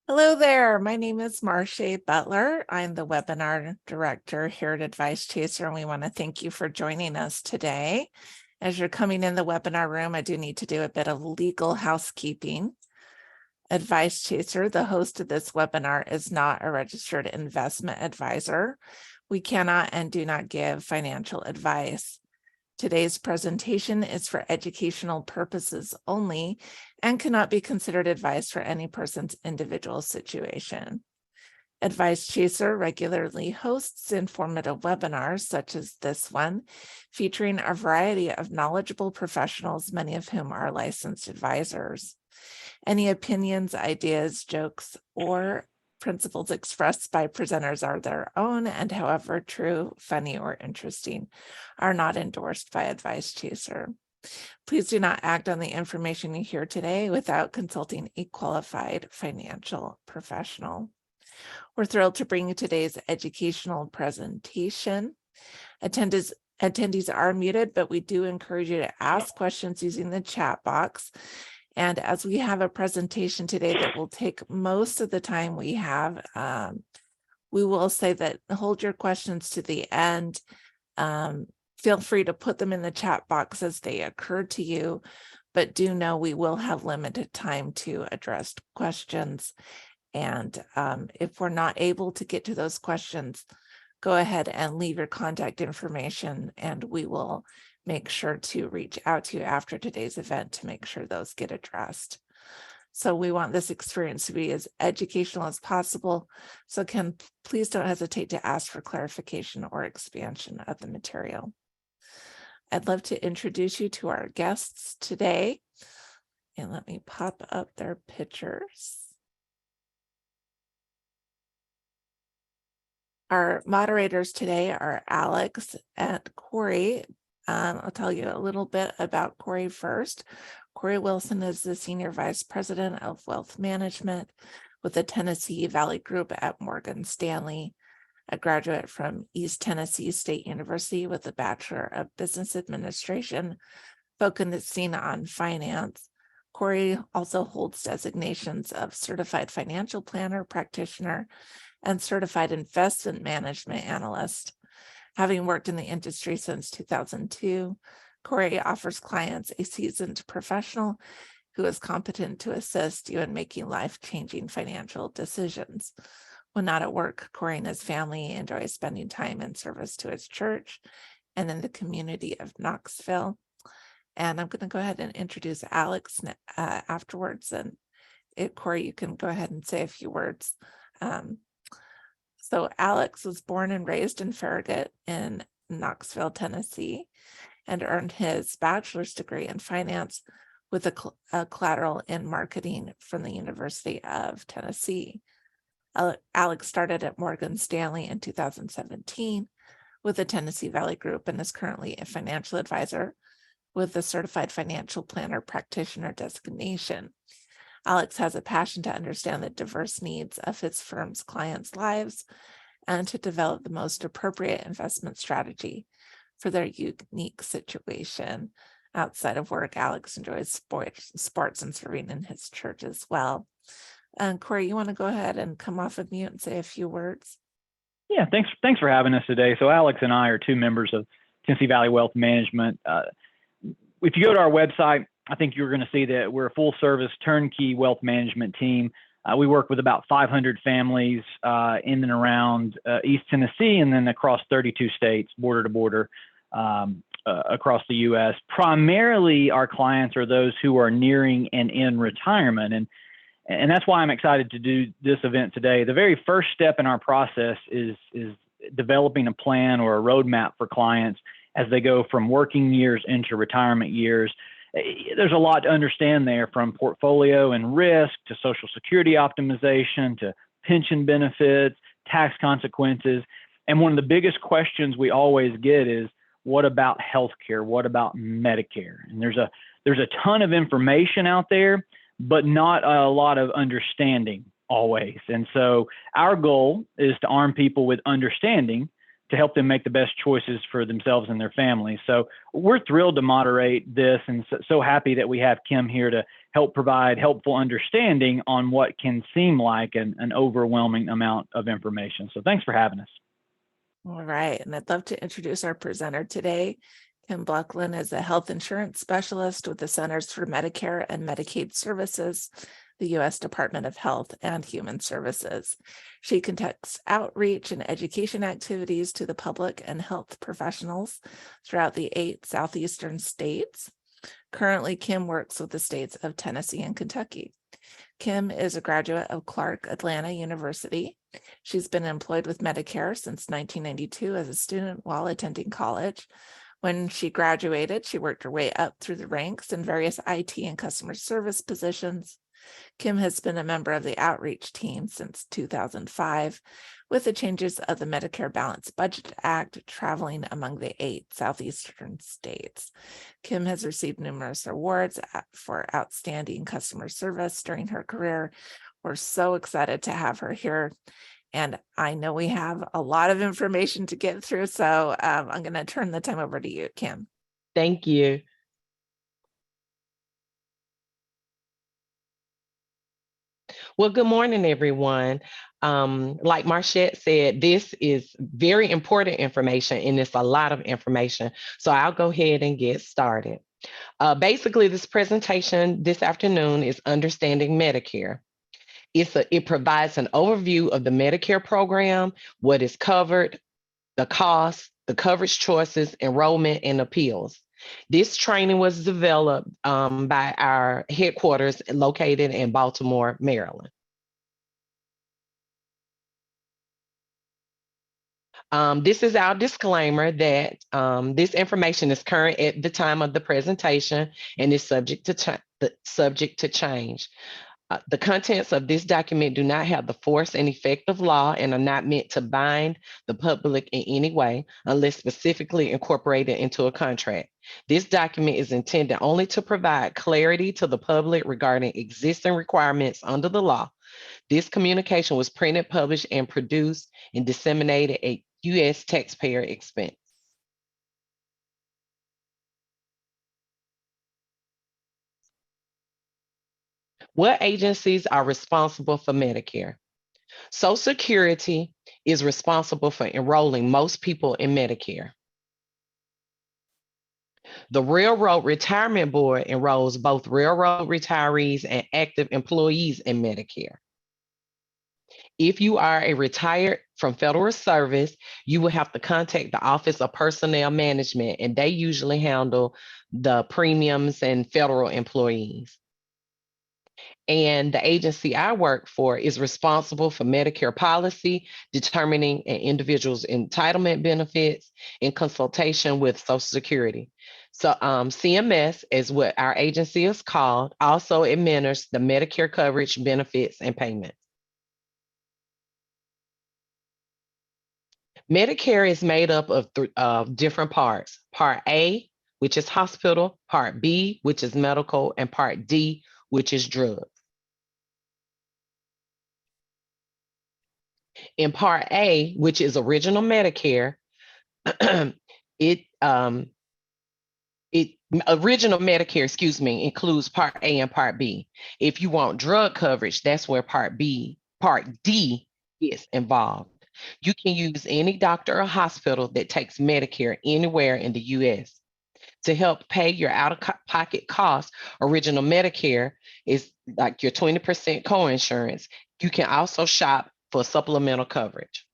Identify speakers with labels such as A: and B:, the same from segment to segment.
A: Hello there. My name is Marcia Butler. I'm the webinar director here at Advice Chaser, and we want to thank you for joining us today. As you're coming in the webinar room, I do need to do a bit of legal housekeeping. Advice Chaser, the host of this webinar, is not a registered investment advisor. We cannot and do not give financial advice. Today's presentation is for educational purposes only and cannot be considered advice for any person's individual situation. Advice Chaser regularly hosts informative webinars such as this one, featuring a variety of knowledgeable professionals, many of whom are licensed advisors. Any opinions, ideas, jokes, or principles expressed by presenters are their own and, however true, funny, or interesting, are not endorsed by Advice Chaser. Please do not act on the information you hear today without consulting a qualified financial professional. We're thrilled to bring you today's educational presentation. Attendees are muted, but we do encourage you to ask questions using the chat box. And as we have a presentation today that will take most of the time we have, we will say that hold your questions to the end. Feel free to put them in the chat box as they occur to you, but do know we will have limited time to address questions. And if we're not able to get to those questions, go ahead and leave your contact information and we will make sure to reach out to you after today's event to make sure those get addressed. So we want this experience to be as educational as possible. So please don't hesitate to ask for clarification or expansion of the material. I'd love to introduce you to our guests today. And let me pop up their pictures. Our moderators today are Alex and Corey. I'll tell you a little bit about Corey first. Corey Wilson is the Senior Vice President of Wealth Management with the Tennessee Valley Group at Morgan Stanley, a graduate from East Tennessee State University with a Bachelor of Business Administration, focusing on finance. Corey also holds designations of Certified Financial Planner Practitioner and Certified Investment Management Analyst. Having worked in the industry since 2002, Corey offers clients a seasoned professional who is competent to assist you in making life-changing financial decisions. When not at work, Corey and his family enjoy spending time in service to his church and in the community of Knoxville. And I'm going to go ahead and introduce Alex afterwards. And Corey, you can go ahead and say a few words. So Alex was born and raised in Farragut in Knoxville, Tennessee, and earned his bachelor's degree in finance with a collateral in marketing from the University of Tennessee. Alex started at Morgan Stanley in 2017 with the Tennessee Valley Group and is currently a financial advisor with the Certified Financial Planner Practitioner designation. Alex has a passion to understand the diverse needs of his firm's clients' lives and to develop the most appropriate investment strategy for their unique situation. Outside of work, Alex enjoys sports and serving in his church as well. And Corey, you want to go ahead and come off of mute and say a few words?
B: Yeah, thanks for having us today. So Alex and I are two members of Tennessee Valley Wealth Management. If you go to our website, I think you're going to see that we're a full service turnkey wealth management team. We work with about 500 families in and around East Tennessee and then across 32 states, border to border, across the U.S. Primarily, our clients are those who are nearing and in retirement. And that's why I'm excited to do this event today. The very first step in our process is developing a plan or a roadmap for clients as they go from working years into retirement years. There's a lot to understand there, from portfolio and risk to Social Security optimization to pension benefits, tax consequences. And one of the biggest questions we always get is, what about healthcare? What about Medicare? And there's a ton of information out there, but not a lot of understanding always. And so our goal is to arm people with understanding to help them make the best choices for themselves and their families. So we're thrilled to moderate this, and so happy that we have Kim here to help provide helpful understanding on what can seem like an overwhelming amount of information. So thanks for having us.
A: All right, and I'd love to introduce our presenter today. Kim Buckland is a health insurance specialist with the Centers for Medicare and Medicaid Services, the U.S. Department of Health and Human Services. She conducts outreach and education activities to the public and health professionals throughout the 8 southeastern states. Currently, Kim works with the states of Tennessee and Kentucky. Kim is a graduate of Clark Atlanta University. She's been employed with Medicare since 1992 as a student while attending college. When she graduated, she worked her way up through the ranks in various IT and customer service positions. Kim has been a member of the outreach team since 2005, with the changes of the Medicare Balanced Budget Act traveling among the 8 southeastern states. Kim has received numerous awards for outstanding customer service during her career. We're so excited to have her here. And I know we have a lot of information to get through, so I'm going to turn the time over to you, Kim.
C: Thank you. Well, good morning, everyone. Like Marchette said, this is very important information, and it's a lot of information. So I'll go ahead and get started. Basically, this presentation this afternoon is Understanding Medicare. It provides an overview of the Medicare program, what is covered, the costs, the coverage choices, enrollment, and appeals. This training was developed by our headquarters located in Baltimore, Maryland. This is our disclaimer that this information is current at the time of the presentation and is subject to change. The contents of this document do not have the force and effect of law and are not meant to bind the public in any way unless specifically incorporated into a contract. This document is intended only to provide clarity to the public regarding existing requirements under the law. This communication was printed, published, and produced and disseminated at U.S. taxpayer expense. What agencies are responsible for Medicare? Social Security is responsible for enrolling most people in Medicare. The Railroad Retirement Board enrolls both railroad retirees and active employees in Medicare. If you are a retired from federal service, you will have to contact the Office of Personnel Management, and they usually handle the premiums and federal employees. And the agency I work for is responsible for Medicare policy, determining an individual's entitlement benefits in consultation with Social Security. So CMS is what our agency is called, also administers the Medicare coverage, benefits, and payments. Medicare is made up of different parts. Part A, which is hospital, Part B, which is medical, and Part D, which is drugs. In Part A, which is original Medicare, original Medicare, includes Part A and Part B. If you want drug coverage, that's where Part D is involved. You can use any doctor or hospital that takes Medicare anywhere in the U.S. To help pay your out-of-pocket costs, original Medicare is like your 20% coinsurance. You can also shop for supplemental coverage.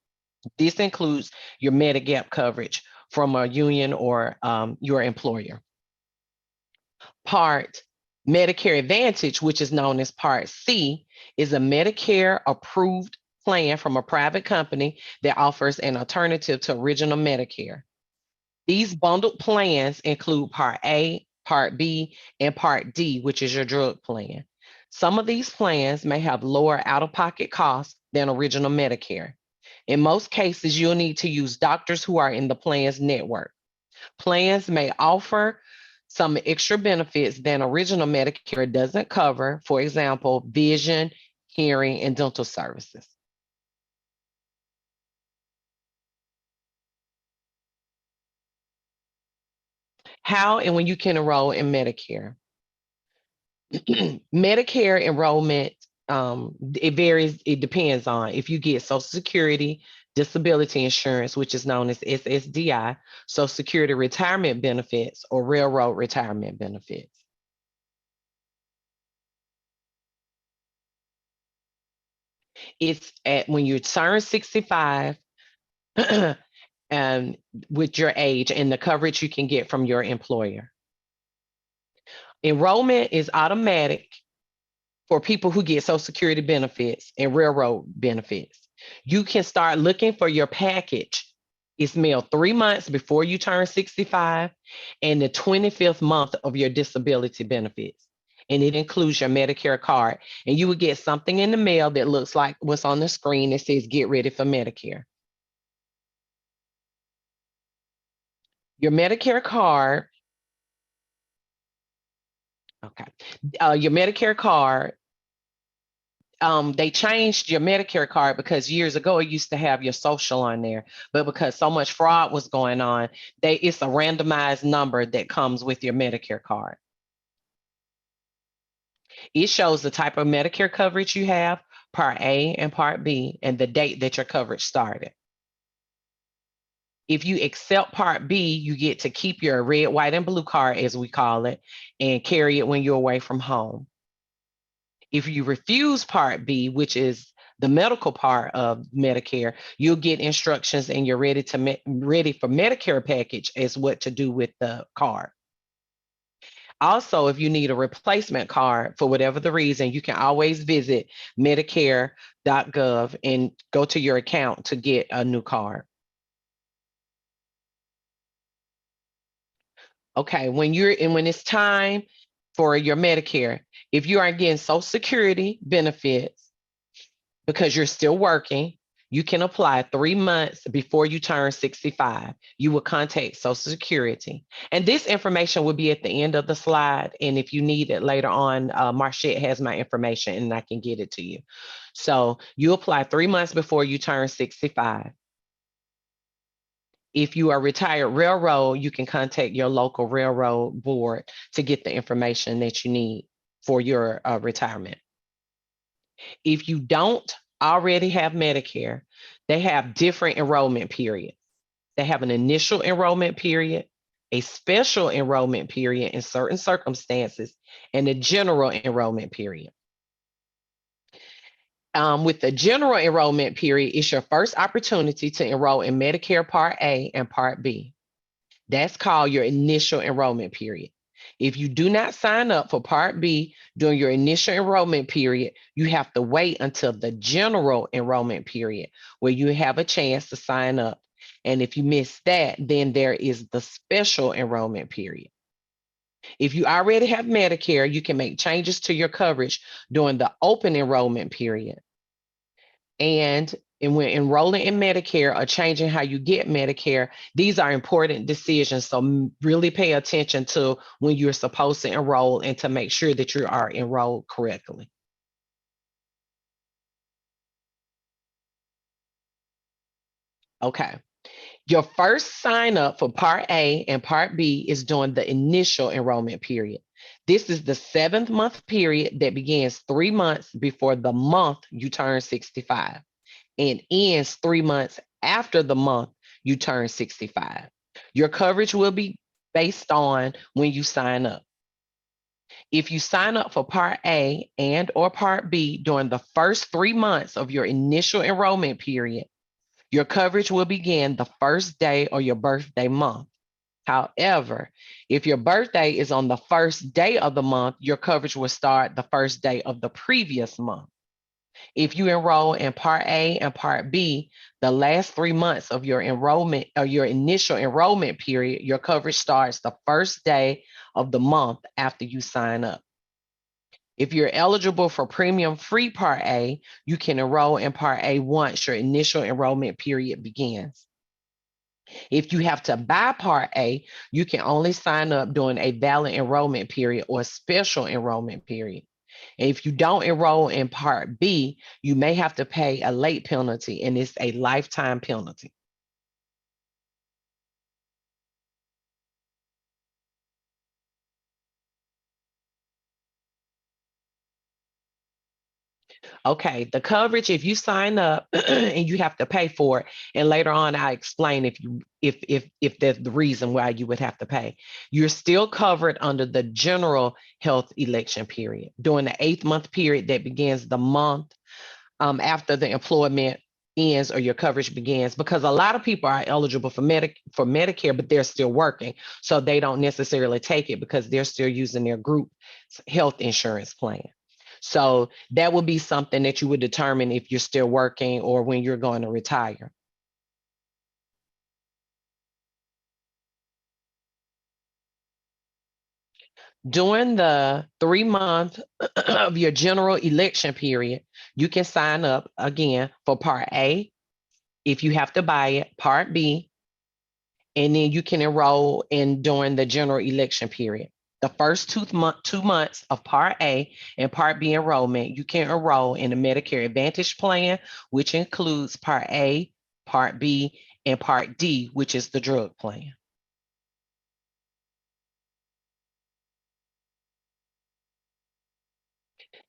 C: This includes your Medigap coverage from a union or your employer. Part Medicare Advantage, which is known as Part C, is a Medicare approved plan from a private company that offers an alternative to original Medicare. These bundled plans include Part A, Part B, and Part D, which is your drug plan. Some of these plans may have lower out-of-pocket costs than original Medicare. In most cases, you'll need to use doctors who are in the plan's network. Plans may offer some extra benefits than original Medicare doesn't cover, for example, vision, hearing, and dental services. How and when you can enroll in Medicare. Medicare enrollment, it varies. It depends on if you get Social Security, disability insurance, which is known as SSDI, Social Security retirement benefits, or railroad retirement benefits. It's at when you turn 65 and with your age and the coverage you can get from your employer. Enrollment is automatic for people who get Social Security benefits and railroad benefits. You can start looking for your package. It's mailed 3 months before you turn 65 and the 25th month of your disability benefits. And it includes your Medicare card. And you would get something in the mail that looks like what's on the screen that says, "Get ready for Medicare." Your Medicare card, okay. Your Medicare card, they changed your Medicare card because years ago it used to have your social on there, but because so much fraud was going on, it's a randomized number that comes with your Medicare card. It shows the type of Medicare coverage you have, Part A and Part B, and the date that your coverage started. If you accept Part B, you get to keep your red, white, and blue card, as we call it, and carry it when you're away from home. If you refuse Part B, which is the medical part of Medicare, you'll get instructions and you're ready for Medicare package as what to do with the card. Also, if you need a replacement card for whatever the reason, you can always visit medicare.gov and go to your account to get a new card. Okay, when it's time for your Medicare, if you are getting Social Security benefits because you're still working, you can apply 3 months before you turn 65. You will contact Social Security. And this information will be at the end of the slide. And if you need it later on, Marchette has my information and I can get it to you. So you apply 3 months before you turn 65. If you are retired railroad, you can contact your local railroad board to get the information that you need for your retirement. If you don't already have Medicare, they have different enrollment periods. They have an initial enrollment period, a special enrollment period in certain circumstances, and a general enrollment period. With the general enrollment period, it's your first opportunity to enroll in Medicare Part A and Part B. That's called your initial enrollment period. If you do not sign up for Part B during your initial enrollment period, you have to wait until the general enrollment period where you have a chance to sign up. And if you miss that, then there is the special enrollment period. If you already have Medicare, you can make changes to your coverage during the open enrollment period. And when enrolling in Medicare or changing how you get Medicare, these are important decisions. So really pay attention to when you're supposed to enroll and to make sure that you are enrolled correctly. Okay. Your first sign up for Part A and Part B is during the initial enrollment period. This is the 7th month period that begins 3 months before the month you turn 65. And ends 3 months after the month you turn 65. Your coverage will be based on when you sign up. If you sign up for Part A and or Part B during the first 3 months of your initial enrollment period, your coverage will begin the first day of your birthday month. However, if your birthday is on the first day of the month, your coverage will start the first day of the previous month. If you enroll in Part A and Part B, the last 3 months of your enrollment or your initial enrollment period, your coverage starts the first day of the month after you sign up. If you're eligible for premium-free Part A, you can enroll in Part A once your initial enrollment period begins. If you have to buy Part A, you can only sign up during a valid enrollment period or special enrollment period. And if you don't enroll in Part B, you may have to pay a late penalty, and it's a lifetime penalty. Okay, the coverage, if you sign up and you have to pay for it, and later on I explain if there's the reason why you would have to pay. You're still covered under the general health election period during the 8th-month period that begins the month after the employment ends or your coverage begins, because a lot of people are eligible for Medicare, but they're still working, so they don't necessarily take it because they're still using their group health insurance plan. So that would be something that you would determine if you're still working or when you're going to retire. During the 3 month of your general election period, you can sign up again for Part A if you have to buy it, Part B, and then you can enroll in during the general election period. The first 2 months of Part A and Part B enrollment, you can enroll in the Medicare Advantage plan, which includes Part A, Part B, and Part D, which is the drug plan.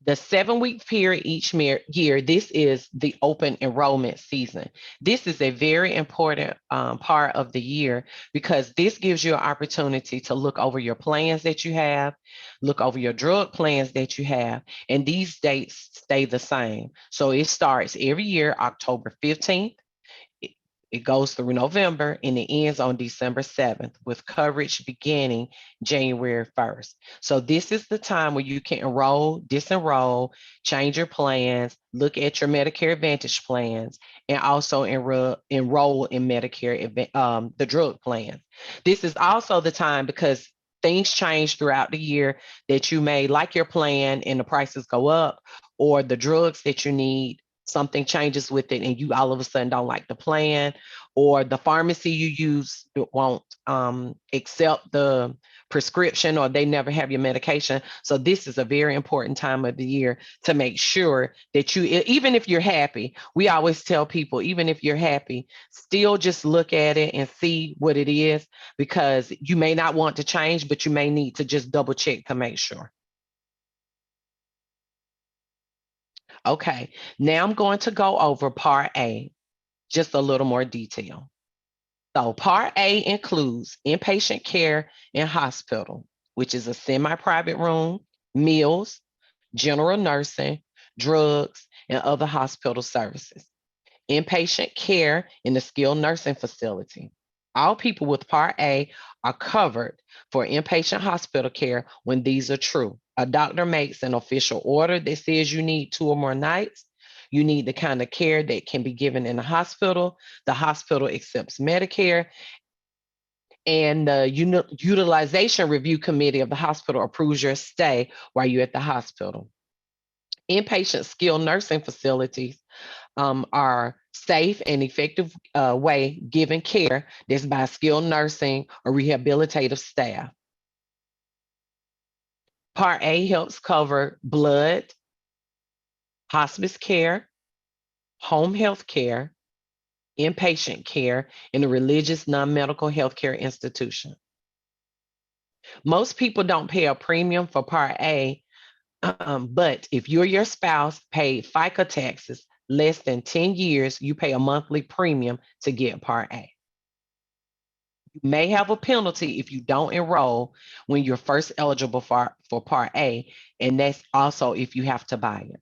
C: The 7-week period each year, this is the open enrollment season. This is a very important part of the year because this gives you an opportunity to look over your plans that you have, look over your drug plans that you have, and these dates stay the same. So it starts every year, October 15th. It goes through November and it ends on December 7th with coverage beginning January 1st. So this is the time where you can enroll, disenroll, change your plans, look at your Medicare Advantage plans, and also enroll in Medicare, the drug plans. This is also the time because things change throughout the year that you may like your plan and the prices go up, or the drugs that you need something changes with it and you all of a sudden don't like the plan, or the pharmacy you use won't accept the prescription, or they never have your medication. So this is a very important time of the year to make sure that you, even if you're happy, we always tell people, even if you're happy, still just look at it and see what it is, because you may not want to change, but you may need to just double check to make sure. Okay, now I'm going to go over Part A, just a little more detail. So Part A includes inpatient care in hospital, which is a semi-private room, meals, general nursing, drugs, and other hospital services. Inpatient care in the skilled nursing facility. All people with Part A are covered for inpatient hospital care when these are true. A doctor makes an official order that says you need 2 or more nights. You need the kind of care that can be given in the hospital. The hospital accepts Medicare, and the utilization review committee of the hospital approves your stay while you're at the hospital. Inpatient skilled nursing facilities are safe and effective way giving care that's by skilled nursing or rehabilitative staff. Part A helps cover blood, hospice care, home health care, inpatient care in a religious non-medical healthcare institution. Most people don't pay a premium for Part A, but if you or your spouse paid FICA taxes less than 10 years, you pay a monthly premium to get Part A. You may have a penalty if you don't enroll when you're first eligible for Part A, and that's also if you have to buy it.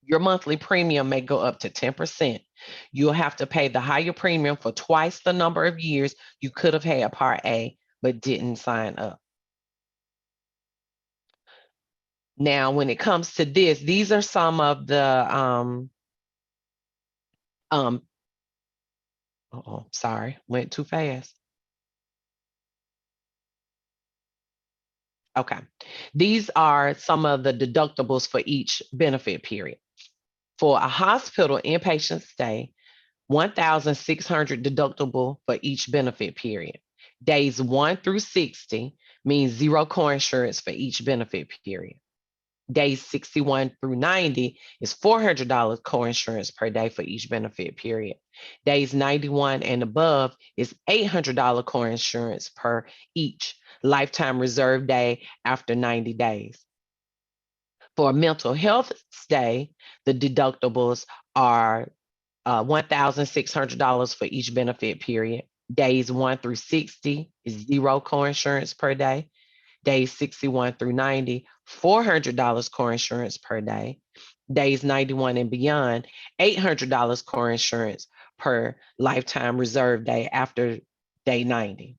C: Your monthly premium may go up to 10%. You'll have to pay the higher premium for twice the number of years you could have had Part A but didn't sign up. Now, when it comes to this, these are some of the sorry, went too fast. Okay. These are some of the deductibles for each benefit period. For a hospital inpatient stay, 1,600 deductible for each benefit period. Days 1 through 60 means zero coinsurance for each benefit period. Days 61 through 90 is $400 coinsurance per day for each benefit period. Days 91 and above is $800 coinsurance per each lifetime reserve day after 90 days. For a mental health stay, the deductibles are $1,600 for each benefit period. Days 1 through 60 is zero coinsurance per day. Days 61 through 90, $400 coinsurance per day. Days 91 and beyond, $800 coinsurance per lifetime reserve day after day 90.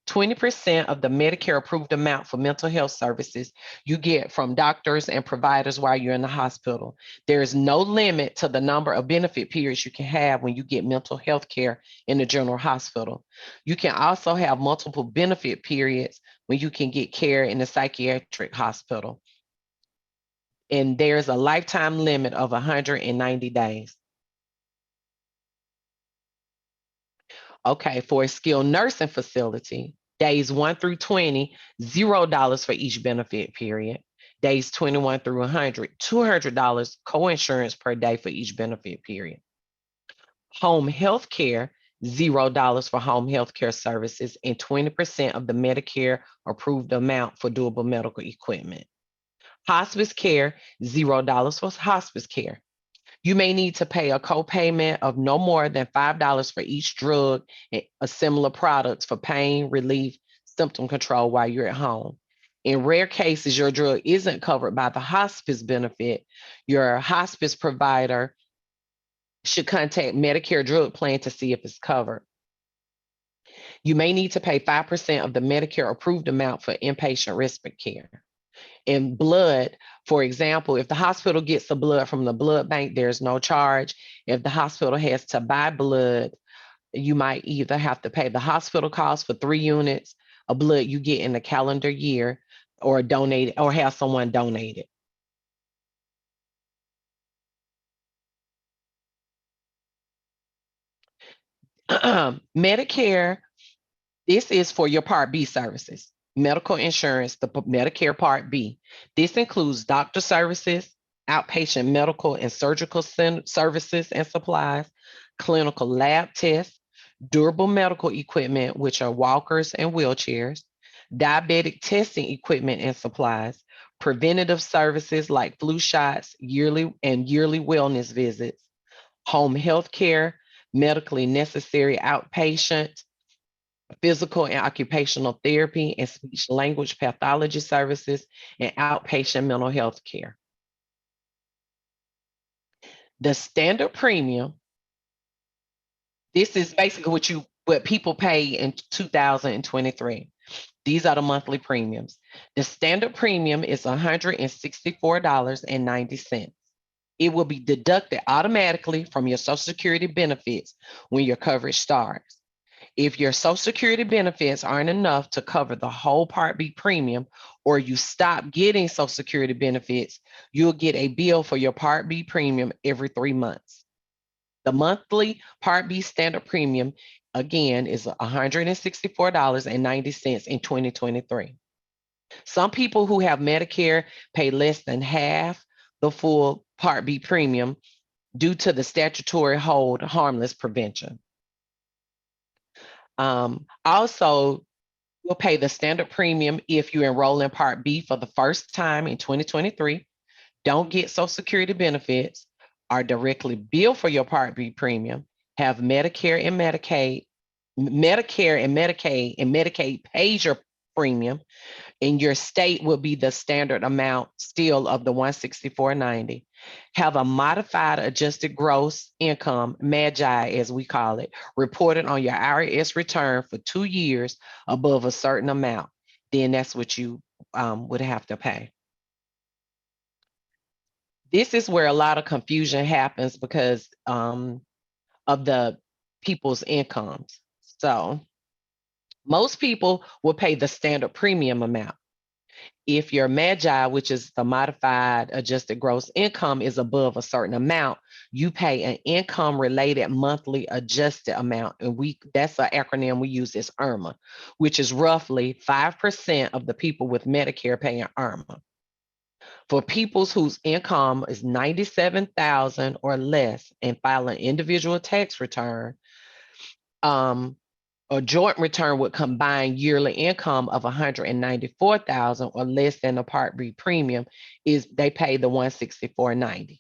C: 20% of the Medicare approved amount for mental health services you get from doctors and providers while you're in the hospital. There is no limit to the number of benefit periods you can have when you get mental health care in the general hospital. You can also have multiple benefit periods when you can get care in the psychiatric hospital. And there's a lifetime limit of 190 days. Okay, for a skilled nursing facility, days 1 through 20, $0 for each benefit period. Days 21 through 100, $200 coinsurance per day for each benefit period. Home health care, $0 for home health care services and 20% of the Medicare approved amount for durable medical equipment. Hospice care, $0 for hospice care. You may need to pay a copayment of no more than $5 for each drug and similar products for pain relief, symptom control while you're at home. In rare cases, your drug isn't covered by the hospice benefit. Your hospice provider should contact Medicare drug plan to see if it's covered. You may need to pay 5% of the Medicare approved amount for inpatient respite care. In blood, for example, if the hospital gets the blood from the blood bank, there's no charge. If the hospital has to buy blood, you might either have to pay the hospital cost for 3 units of blood you get in the calendar year or donate or have someone donate it. Medicare, this is for your Part B services. Medical insurance, the Medicare Part B. This includes doctor services, outpatient medical and surgical services and supplies, clinical lab tests, durable medical equipment, which are walkers and wheelchairs, diabetic testing equipment and supplies, preventative services like flu shots, yearly wellness visits, home health care, medically necessary outpatient, physical and occupational therapy and speech language pathology services, and outpatient mental health care. The standard premium, this is basically what people pay in 2023. These are the monthly premiums. The standard premium is $164.90. It will be deducted automatically from your Social Security benefits when your coverage starts. If your Social Security benefits aren't enough to cover the whole Part B premium, or you stop getting Social Security benefits, you'll get a bill for your Part B premium every 3 months. The monthly Part B standard premium, again, is $164.90 in 2023. Some people who have Medicare pay less than half the full Part B premium due to the statutory hold harmless prevention. Also, you'll pay the standard premium if you enroll in Part B for the first time in 2023, don't get Social Security benefits, are directly billed for your Part B premium, have Medicare and Medicaid, and Medicaid pays your premium, and your state will be the standard amount still of the $164.90. Have a modified adjusted gross income, MAGI as we call it, reported on your IRS return for 2 years above a certain amount. Then that's what you would have to pay. This is where a lot of confusion happens because of the people's incomes. So most people will pay the standard premium amount. If your MAGI, which is the modified adjusted gross income, is above a certain amount, you pay an income related monthly adjusted amount. And that's an acronym we use is IRMA, which is roughly 5% of the people with Medicare paying IRMA. For people whose income is $97,000 or less and file an individual tax return, A joint return with combined yearly income of $194,000 or less than the Part B premium is they pay the $164.90.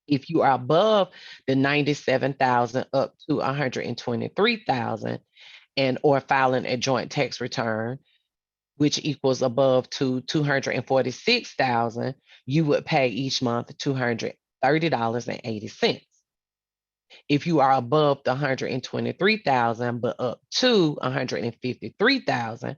C: If you are above the $97,000 up to $123,000 and or filing a joint tax return, which equals above to $246,000, you would pay each month $230.80. If you are above the 123,000 but up to 153,000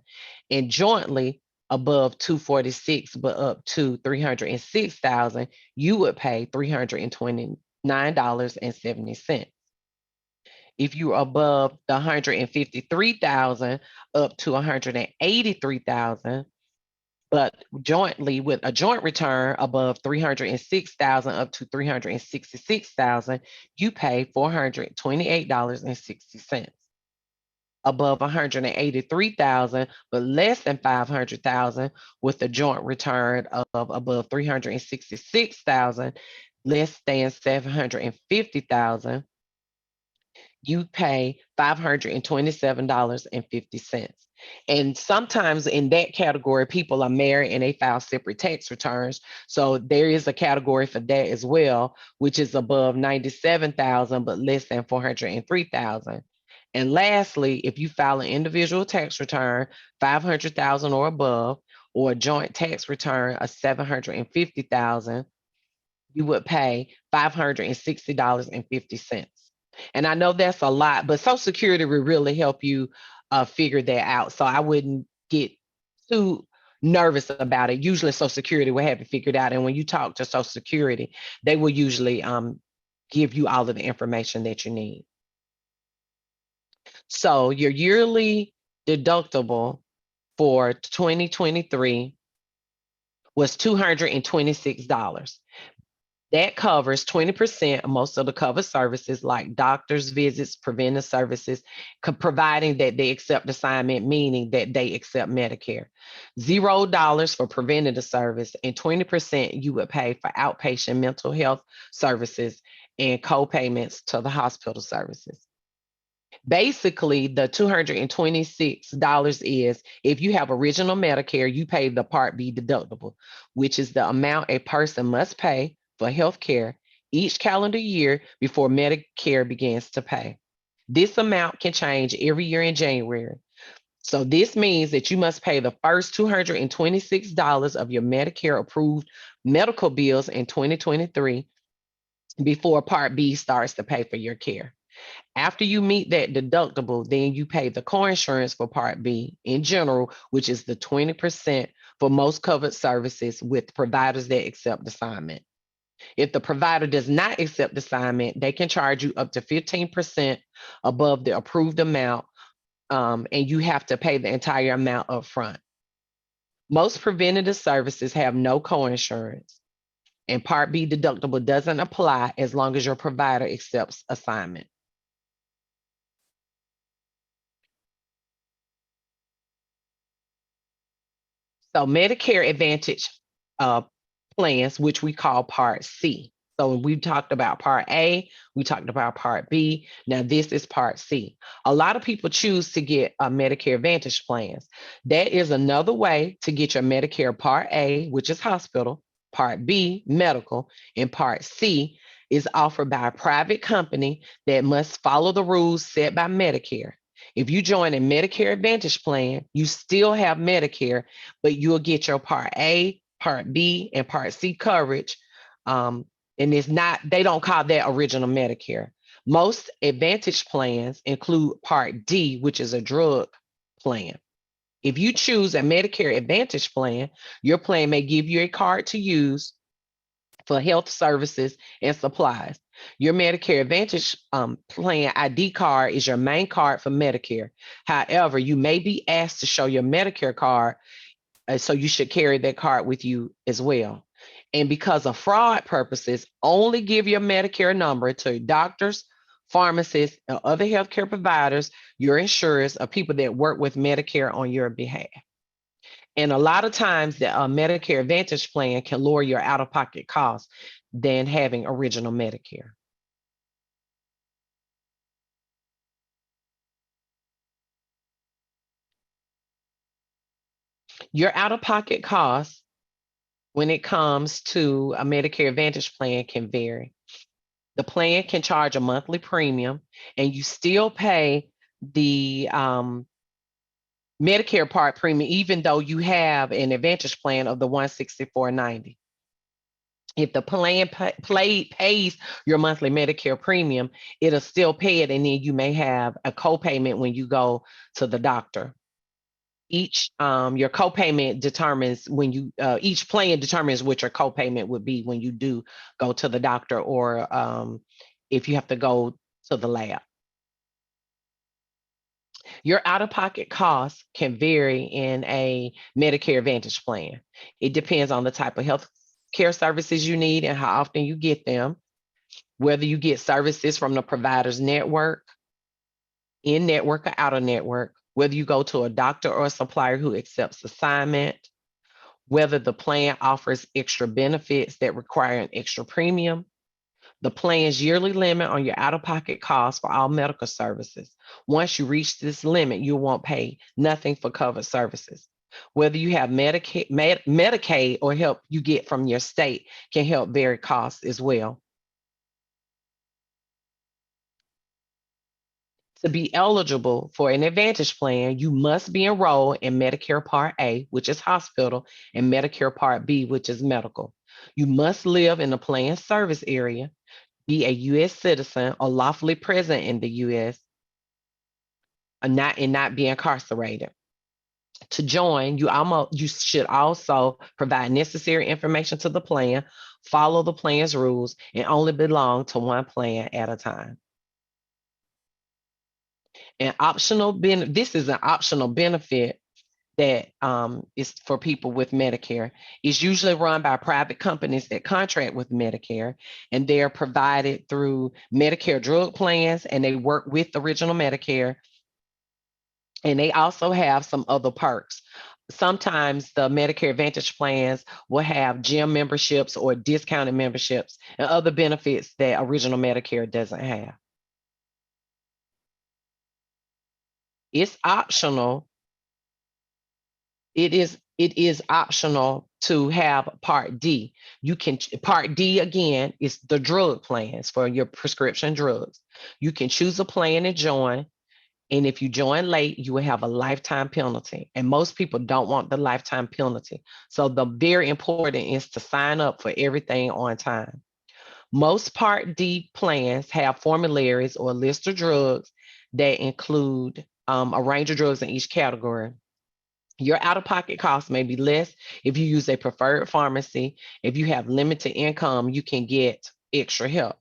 C: and jointly above 246 but up to 306,000, you would pay $329.70. If you're above the 153,000 up to 183,000, but jointly with a joint return above 306,000 up to 366,000, you pay $428.60. Above 183,000, but less than 500,000 with a joint return of above 366,000, less than 750,000, you pay $527.50. And sometimes in that category, people are married and they file separate tax returns. So there is a category for that as well, which is above 97,000, but less than 403,000. And lastly, if you file an individual tax return, 500,000 or above, or a joint tax return of 750,000, you would pay $560.50. And I know that's a lot, but Social Security will really help you figure that out. So I wouldn't get too nervous about it. Usually Social Security will have it figured out. And when you talk to Social Security, they will usually give you all of the information that you need. So your yearly deductible for 2023 was $226. That covers 20% of most of the covered services like doctor's visits, preventive services, providing that they accept assignment, meaning that they accept Medicare. $0 for preventative service and 20% you would pay for outpatient mental health services and co-payments to the hospital services. Basically, the $226 is if you have original Medicare, you pay the Part B deductible, which is the amount a person must pay for health care each calendar year before Medicare begins to pay. This amount can change every year in January. So this means that you must pay the first $226 of your Medicare approved medical bills in 2023 before Part B starts to pay for your care. After you meet that deductible, then you pay the coinsurance for Part B in general, which is the 20% for most covered services with providers that accept assignment. If the provider does not accept assignment, they can charge you up to 15% above the approved amount, and you have to pay the entire amount up front. Most preventative services have no coinsurance, and Part B deductible doesn't apply as long as your provider accepts assignment. So Medicare Advantage plans, which we call Part C. So we talked about Part A, we talked about Part B. Now this is Part C. A lot of people choose to get Medicare Advantage plans. That is another way to get your Medicare Part A, which is hospital, Part B, medical, and Part C is offered by a private company that must follow the rules set by Medicare. If you join a Medicare Advantage plan, you still have Medicare, but you'll get your Part A, Part B, and Part C coverage. And it's not, they don't call that original Medicare. Most Advantage plans include Part D, which is a drug plan. If you choose a Medicare Advantage plan, your plan may give you a card to use for health services and supplies. Your Medicare Advantage plan ID card is your main card for Medicare. However, you may be asked to show your Medicare card, so you should carry that card with you as well. And because of fraud purposes, only give your Medicare number to doctors, pharmacists, and other healthcare providers, your insurers, or people that work with Medicare on your behalf. And a lot of times the Medicare Advantage plan can lower your out-of-pocket costs than having original Medicare. Your out-of-pocket costs when it comes to a Medicare Advantage plan can vary. The plan can charge a monthly premium and you still pay the Medicare Part premium, even though you have an Advantage plan of the $164.90. If the plan pays your monthly Medicare premium, it'll still pay it, and then you may have a copayment when you go to the doctor. Your copayment determines when you each plan determines what your copayment would be when you do go to the doctor, or if you have to go to the lab. Your out-of-pocket costs can vary in a Medicare Advantage plan. It depends on the type of health care services you need and how often you get them, whether you get services from the provider's network, in network or out of network, whether you go to a doctor or a supplier who accepts assignment, whether the plan offers extra benefits that require an extra premium, the plan's yearly limit on your out-of-pocket costs for all medical services. Once you reach this limit, you won't pay nothing for covered services. Whether you have Medicaid or help you get from your state can help vary costs as well. To be eligible for an Advantage plan, you must be enrolled in Medicare Part A, which is hospital, and Medicare Part B, which is medical. You must live in the plan service area, be a U.S. citizen or lawfully present in the U.S., and not be incarcerated. To join, you should also provide necessary information to the plan, follow the plan's rules, and only belong to one plan at a time. This is an optional benefit that is for people with Medicare. It's usually run by private companies that contract with Medicare, and they're provided through Medicare drug plans, and they work with Original Medicare. And they also have some other perks. Sometimes the Medicare Advantage plans will have gym memberships or discounted memberships and other benefits that Original Medicare doesn't have. It's optional. It is optional to have Part D. Part D, again, is the drug plans for your prescription drugs. You can choose a plan and join. And if you join late, you will have a lifetime penalty. And most people don't want the lifetime penalty. So the very important is to sign up for everything on time. Most Part D plans have formularies or a list of drugs that include a range of drugs in each category. Your out-of-pocket costs may be less if you use a preferred pharmacy. If you have limited income, you can get extra help.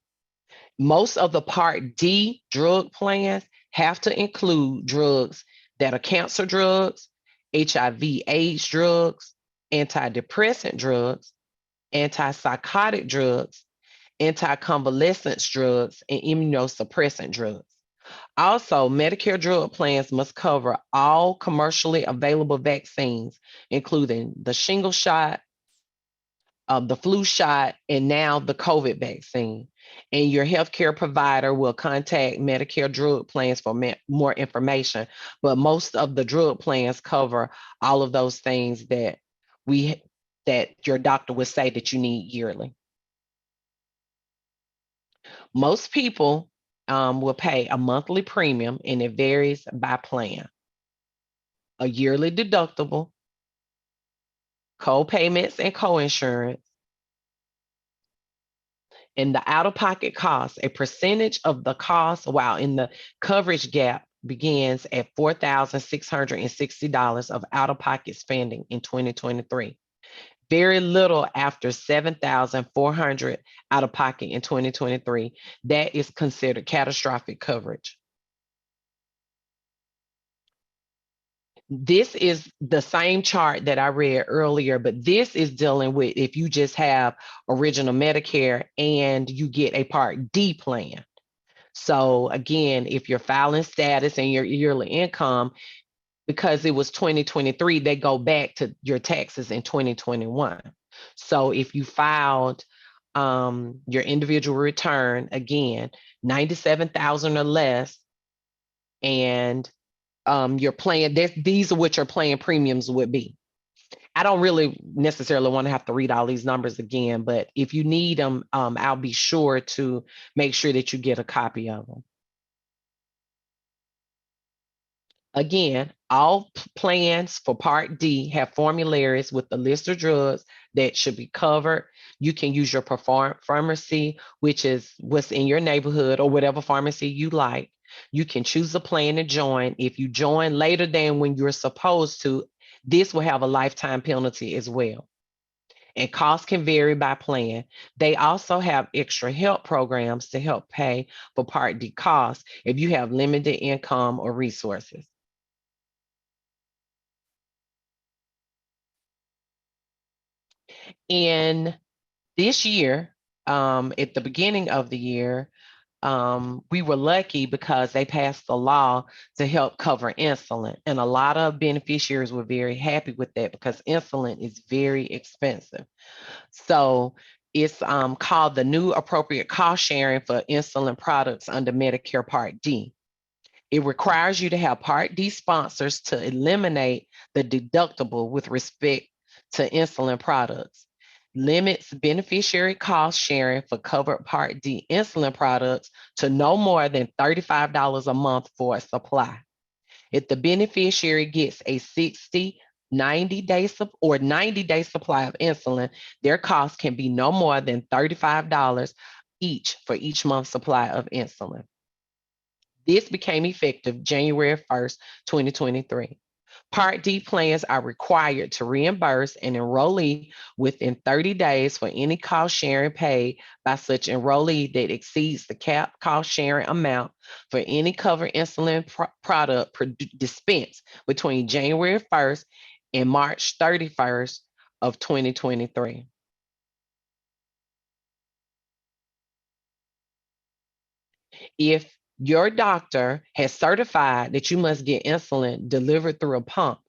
C: Most of the Part D drug plans have to include drugs that are cancer drugs, HIV/AIDS drugs, antidepressant drugs, antipsychotic drugs, anticonvalescent drugs, and immunosuppressant drugs. Also, Medicare drug plans must cover all commercially available vaccines, including the shingle shot, the flu shot, and now the COVID vaccine. And your healthcare provider will contact Medicare drug plans for more information. But most of the drug plans cover all of those things that your doctor would say that you need yearly. Most people will pay a monthly premium, and it varies by plan. A yearly deductible, co-payments and co-insurance, and the out-of-pocket cost. A percentage of the cost while in the coverage gap begins at $4,660 of out-of-pocket spending in 2023. Very little after $7,400 out of pocket in 2023. That is considered catastrophic coverage. This is the same chart that I read earlier, but this is dealing with if you just have Original Medicare and you get a Part D plan. So again, if your filing status and your yearly income, because it was 2023, they go back to your taxes in 2021. So if you filed your individual return, again, 97,000 or less, and your plan, these are what your plan premiums would be. I don't really necessarily want to have to read all these numbers again, but if you need them, I'll be sure to make sure that you get a copy of them. Again, all plans for Part D have formularies with the list of drugs that should be covered. You can use your pharmacy, which is what's in your neighborhood or whatever pharmacy you like. You can choose a plan to join. If you join later than when you're supposed to, this will have a lifetime penalty as well. And costs can vary by plan. They also have extra help programs to help pay for Part D costs if you have limited income or resources. In this year, at the beginning of the year, we were lucky because they passed a law to help cover insulin. And a lot of beneficiaries were very happy with that because insulin is very expensive. So it's called the new appropriate cost sharing for insulin products under Medicare Part D. It requires you to have Part D sponsors to eliminate the deductible with respect to insulin products. Limits beneficiary cost sharing for covered Part D insulin products to no more than $35 a month for a supply. If the beneficiary gets a 60, 90-day or 90-day supply of insulin, their cost can be no more than $35 each for each month's supply of insulin. This became effective January 1st, 2023. Part D plans are required to reimburse an enrollee within 30 days for any cost sharing paid by such enrollee that exceeds the cap cost sharing amount for any covered insulin product dispensed between January 1st and March 31st of 2023. If your doctor has certified that you must get insulin delivered through a pump,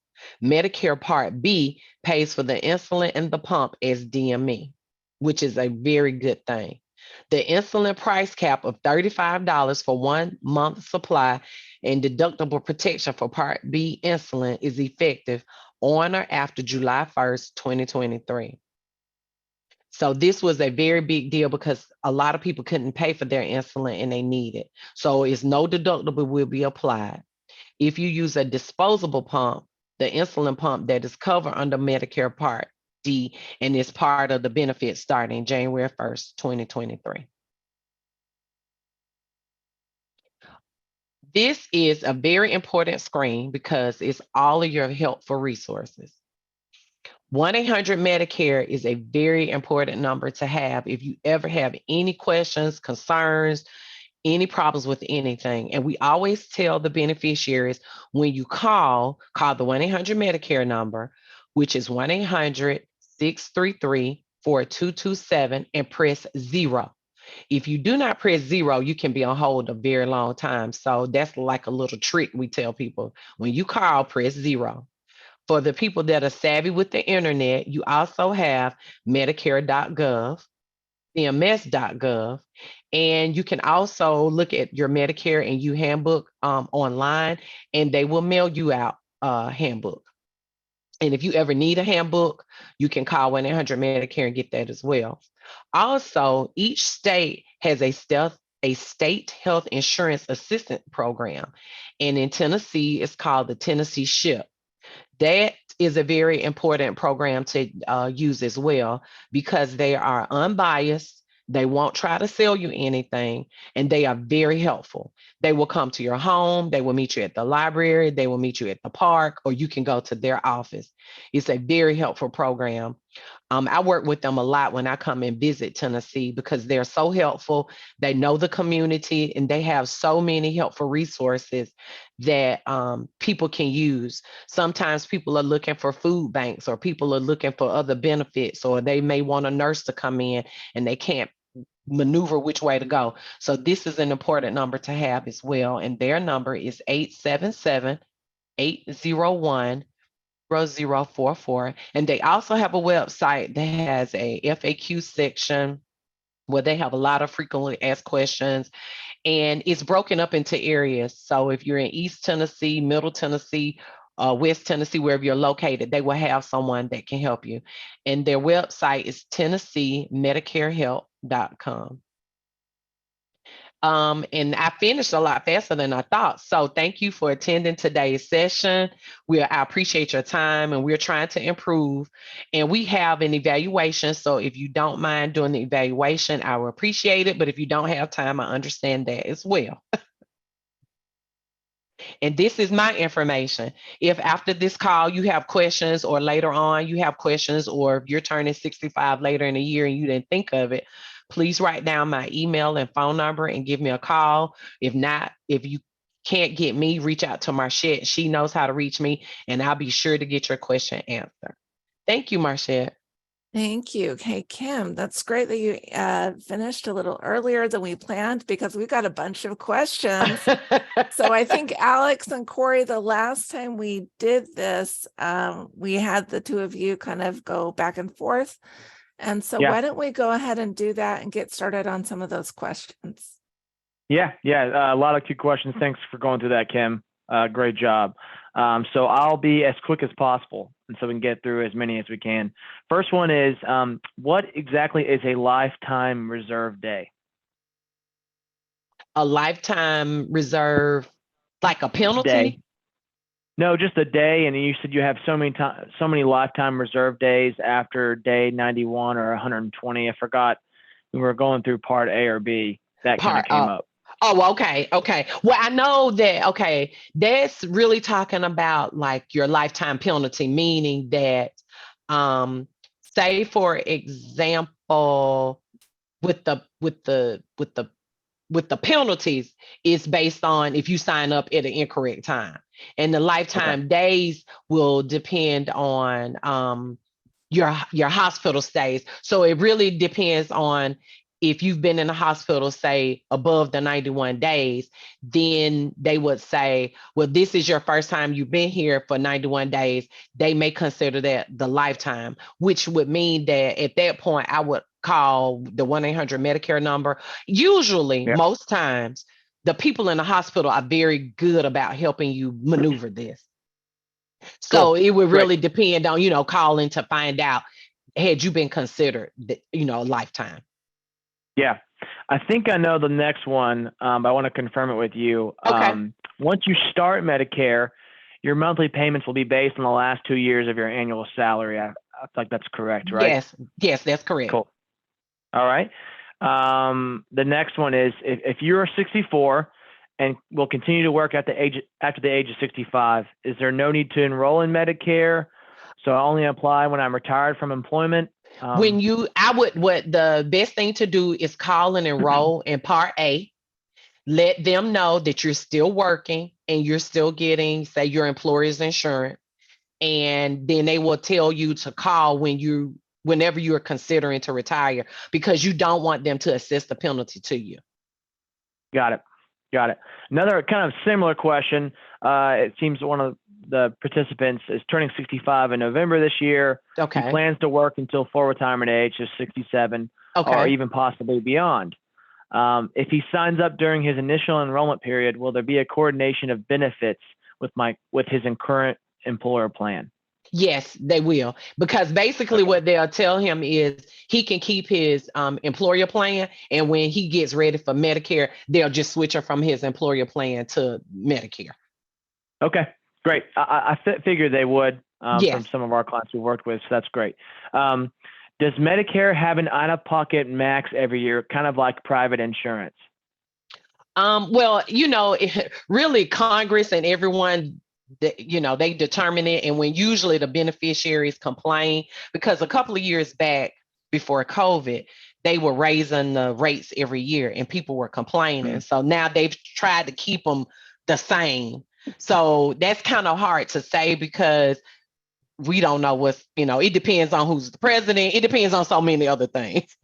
C: Medicare Part B pays for the insulin and the pump as DME, which is a very good thing. The insulin price cap of $35 for 1 month supply and deductible protection for Part B insulin is effective on or after July 1st, 2023. So this was a very big deal because a lot of people couldn't pay for their insulin and they need it. So it's no deductible will be applied. If you use a disposable pump, the insulin pump that is covered under Medicare Part D and is part of the benefit starting January 1st, 2023. This is a very important screen because it's all of your helpful resources. 1-800-Medicare is a very important number to have if you ever have any questions, concerns, any problems with anything. And we always tell the beneficiaries when you call the 1-800-Medicare number, which is 1-800-633-4227 and press 0. If you do not press 0, you can be on hold a very long time. So that's like a little trick we tell people. When you call, press 0. For the people that are savvy with the internet, you also have Medicare.gov, CMS.gov, and you can also look at your Medicare and You handbook online, and they will mail you out a handbook. And if you ever need a handbook, you can call 1-800-Medicare and get that as well. Also, each state has a state health insurance assistance program, and in Tennessee, it's called the Tennessee SHIP. That is a very important program to use as well because they are unbiased. They won't try to sell you anything, and they are very helpful. They will come to your home. They will meet you at the library. They will meet you at the park, or you can go to their office. It's a very helpful program. I work with them a lot when I come and visit Tennessee because they're so helpful. They know the community and they have so many helpful resources that people can use. Sometimes people are looking for food banks or people are looking for other benefits, or they may want a nurse to come in and they can't maneuver which way to go. So this is an important number to have as well. And their number is 877-801 0044. And they also have a website that has a FAQ section where they have a lot of frequently asked questions, and it's broken up into areas. So if you're in East Tennessee, Middle Tennessee, West Tennessee, wherever you're located, they will have someone that can help you. And their website is TennesseeMedicareHelp.com. And I finished a lot faster than I thought. So thank you for attending today's session. I appreciate your time, and we're trying to improve. And we have an evaluation. So if you don't mind doing the evaluation, I will appreciate it. But if you don't have time, I understand that as well. And this is my information. If after this call you have questions, or later on you have questions, or if you're turning 65 later in the year and you didn't think of it, please write down my email and phone number and give me a call. If not, if you can't get me, reach out to Marchette. She knows how to reach me, and I'll be sure to get your question answered. Thank you, Marchette.
A: Thank you. Okay, Kim, that's great that you finished a little earlier than we planned, because we've got a bunch of questions. So I think Alex and Corey, the last time we did this, we had the two of you kind of go back and forth. And so why don't we go ahead and do that and get started on some of those questions?
B: Yeah. A lot of good questions. Thanks for going through that, Kim. Great job. So I'll be as quick as possible, and so we can get through as many as we can. First one is, what exactly is a lifetime reserve day?
C: A lifetime reserve, like a penalty?
B: Day. No, just a day. And you said you have so many lifetime reserve days after day 91 or 120. I forgot. We were going through part A or B. That kind of came up.
C: Oh, okay. Well, I know that, that's really talking about like your lifetime penalty, meaning that, say for example, with the penalties, it's based on if you sign up at an incorrect time, and the lifetime days will depend on your hospital stays. So it really depends on if you've been in the hospital, say above the 91 days, then they would say, well, this is your first time you've been here for 91 days. They may consider that the lifetime, which would mean that at that point, I would call the 1-800 Medicare number. Usually, most times, the people in the hospital are very good about helping you maneuver this. So it would really depend on, calling to find out, had you been considered, a lifetime?
B: Yeah, I think I know the next one, but I want to confirm it with you. Once you start Medicare, your monthly payments will be based on the last 2 years of your annual salary. I think that's correct, right?
C: Yes, that's correct.
B: Cool. All right. The next one is, if you are 64 and will continue to work after the age of 65, is there no need to enroll in Medicare? So I only apply when I'm retired from employment?
C: What the best thing to do is call and enroll in Part A. Let them know that you're still working and you're still getting, say, your employer's insurance. And then they will tell you to call whenever you're considering to retire, because you don't want them to assess the penalty to you. Got it.
B: Another kind of similar question. It seems one of the participants is turning 65 in November this year. He plans to work until full retirement age of 67, or even possibly beyond. If he signs up during his initial enrollment period, will there be a coordination of benefits with his current employer plan?
C: Yes, they will, because basically what they'll tell him is he can keep his employer plan, and when he gets ready for Medicare, they'll just switch him from his employer plan to Medicare. Okay, great. I figured they would from some of our clients we worked with, so that's great. Does Medicare have an out-of-pocket max every year, kind of like private insurance?
D: Well, really Congress and everyone, they determine it. And when usually the beneficiaries complain, because a couple of years back before COVID, they were raising the rates every year and people were complaining. So now they've tried to keep them the same. So that's kind of hard to say, because we don't know it depends on who's the president. It depends on so many other things.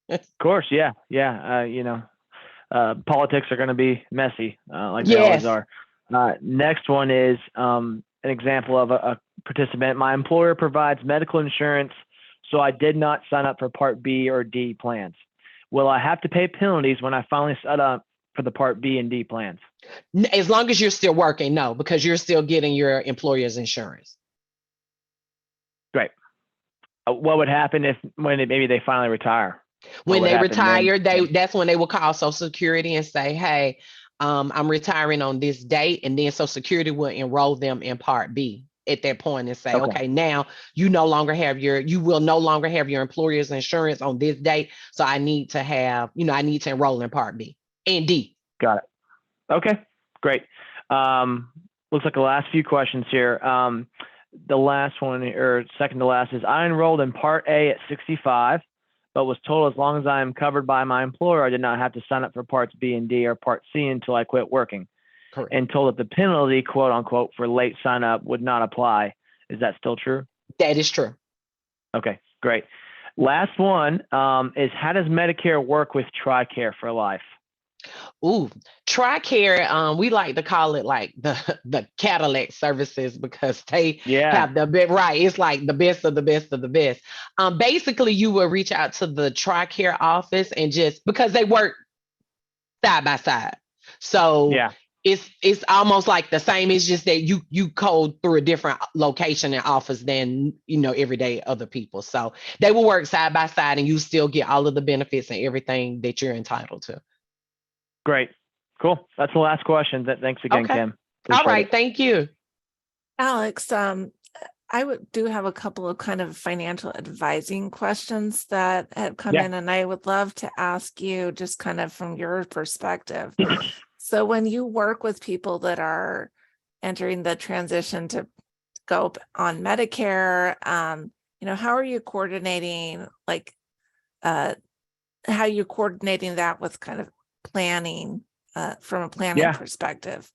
B: Of course. Yeah. Politics are going to be messy, like they always are. Next one is an example of a participant. My employer provides medical insurance, so I did not sign up for Part B or D plans. Will I have to pay penalties when I finally for the Part B and D plans?
C: As long as you're still working, no, because you're still getting your employer's insurance.
B: Great. What would happen when maybe they finally retire?
C: When
B: would
C: they
B: happen then?
C: retire, that's when they will call Social Security and say, hey, I'm retiring on this date, and then Social Security will enroll them in Part B at that point and say, okay, now you will no longer have your employer's insurance on this date. So I need to have, I need to enroll in Part B and D.
B: Got it. Okay, great. Looks like the last few questions here. The last one, or second to last, is I enrolled in Part A at 65, but was told as long as I am covered by my employer, I did not have to sign up for Parts B and D or Part C until I quit working.
C: Correct.
B: And told that the penalty, quote unquote, for late sign up would not apply. Is that still true?
C: That is true.
B: Okay, great. Last one is, how does Medicare work with TRICARE for life?
C: Ooh, TRICARE, we like to call it like the Cadillac services, because they have the best, right? It's like the best of the best of the best. Basically, you will reach out to the TRICARE office, and just because they work side by side, so it's almost like the same. It's just that you code through a different location and office than everyday other people. So they will work side by side, and you still get all of the benefits and everything that you're entitled to.
B: Great. Cool. That's the last question. Thanks again, Kim.
C: All right. Thank you.
A: Alex, do have a couple of kind of financial advising questions that have come in, and I would love to ask you just kind of from your perspective. So when you work with people that are entering the transition to go on Medicare, how are you coordinating, how you're coordinating that with kind of planning from a planning perspective?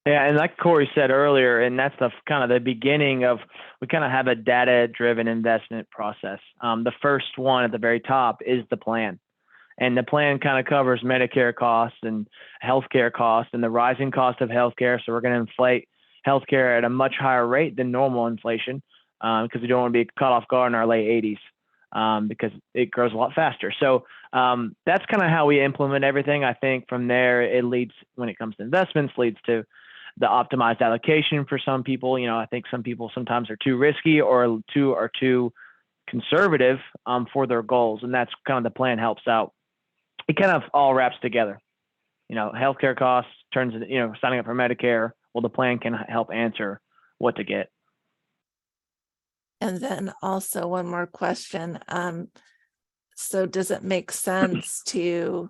B: Yeah, and like Corey said earlier, and that's the kind of the beginning of, we kind of have a data-driven investment process. The first one at the very top is the plan. And the plan kind of covers Medicare costs and healthcare costs and the rising cost of healthcare. So we're going to inflate healthcare at a much higher rate than normal inflation, because we don't want to be caught off guard in our late 80s, because it grows a lot faster. So that's kind of how we implement everything. I think from there, it leads, when it comes to investments, leads to the optimized allocation for some people. I think some people sometimes are too risky or too conservative for their goals. And that's kind of the plan helps out. It kind of all wraps together. Healthcare costs turns into, signing up for Medicare. Well, the plan can help answer what to get.
A: And then also one more question. So does it make sense to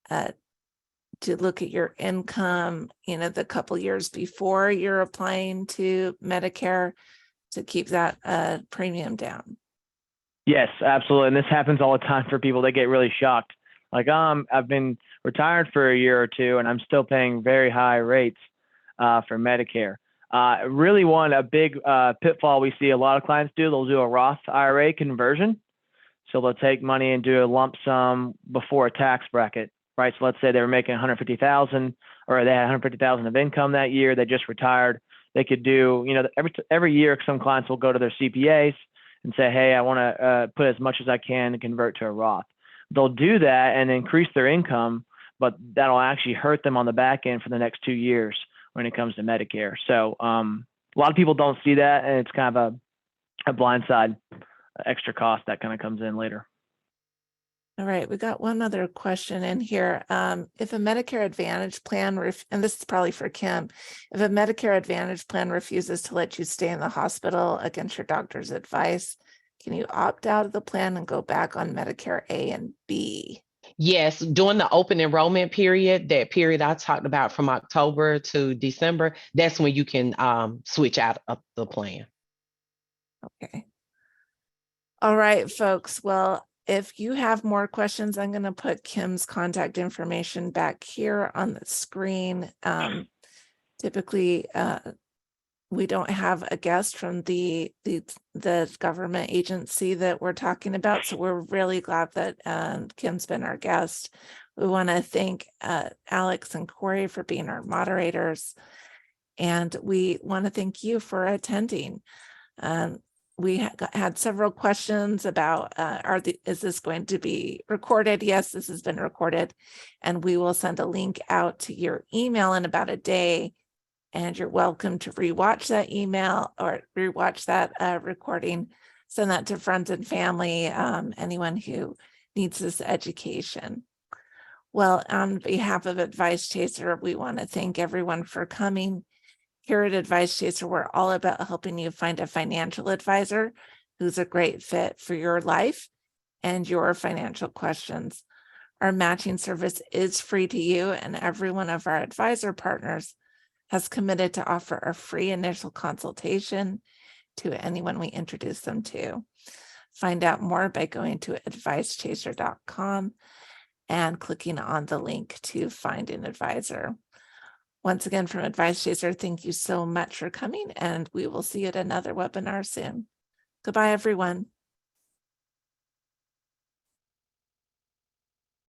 A: look at your income, the couple years before you're applying to Medicare to keep that premium down?
B: Yes, absolutely. And this happens all the time for people. They get really shocked. Like, I've been retired for a year or two, and I'm still paying very high rates for Medicare. Really a big pitfall we see a lot of clients do, they'll do a Roth IRA conversion. So they'll take money and do a lump sum before a tax bracket, right? So let's say they were making $150,000, or they had $150,000 of income that year. They just retired. They could do, every year, some clients will go to their CPAs and say, hey, I want to put as much as I can to convert to a Roth. They'll do that and increase their income, but that'll actually hurt them on the back end for the next 2 years when it comes to Medicare. So a lot of people don't see that, and it's kind of a blindside extra cost that kind of comes in later.
A: All right, we got one other question in here. If a Medicare Advantage plan, and this is probably for Kim, if a Medicare Advantage plan refuses to let you stay in the hospital against your doctor's advice, can you opt out of the plan and go back on Medicare A and B?
C: Yes, during the open enrollment period, that period I talked about from October to December, that's when you can switch out of the plan.
A: Okay. All right, folks. Well, if you have more questions, I'm going to put Kim's contact information back here on the screen. Typically, we don't have a guest from the government agency that we're talking about, so we're really glad that Kim's been our guest. We want to thank Alex and Corey for being our moderators, and we want to thank you for attending. we had several questions about, is this going to be recorded? Yes, this has been recorded, and we will send a link out to your email in about a day, and you're welcome to rewatch that email or rewatch that recording, send that to friends and family, anyone who needs this education. Well, on behalf of Advice Chaser, we want to thank everyone for coming. Here at Advice Chaser, we're all about helping you find a financial advisor who's a great fit for your life and your financial questions. Our matching service is free to you, and every one of our advisor partners has committed to offer a free initial consultation to anyone we introduce them to. Find out more by going to advicechaser.com and clicking on the link to find an advisor. Once again, from Advice Chaser, thank you so much for coming, and we will see you at another webinar soon. Goodbye, everyone.